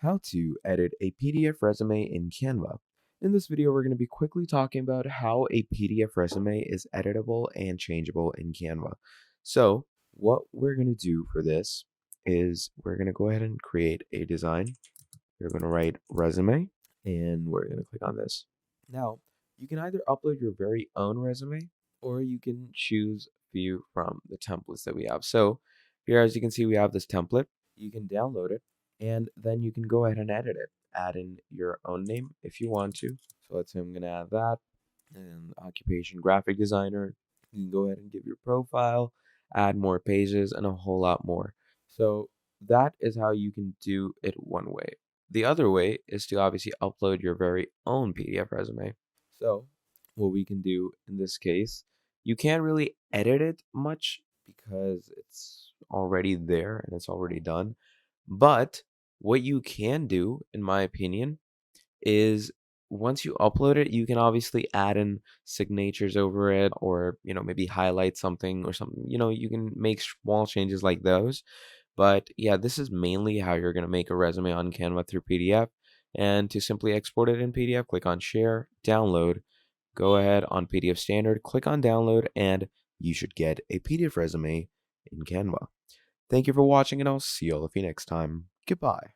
How to edit a PDF resume in Canva. In this video, we're going to be quickly talking about how a PDF resume is editable and changeable in Canva. So, what we're going to do for this is we're going to go ahead and create a design. We're going to write resume and we're going to click on this. Now, you can either upload your very own resume or you can choose a few from the templates that we have. So, here, as you can see, we have this template. You can download it and then you can go ahead and edit it. Add in your own name if you want to. So, let's say I'm going to add that and occupation graphic designer. You can go ahead and give your profile, add more pages, and a whole lot more. So, that is how you can do it one way. The other way is to obviously upload your very own PDF resume. So, what we can do in this case, you can't really edit it much because it's already there and it's already done. But what you can do, in my opinion, is once you upload it, you can obviously add in signatures over it or, maybe highlight something or something. You can make small changes like those. But yeah, this is mainly how you're going to make a resume on Canva through PDF. And to simply export it in PDF, click on Share, Download, go ahead on PDF Standard, click on Download, and you should get a PDF resume in Canva. Thank you for watching, and I'll see all of you next time. Goodbye.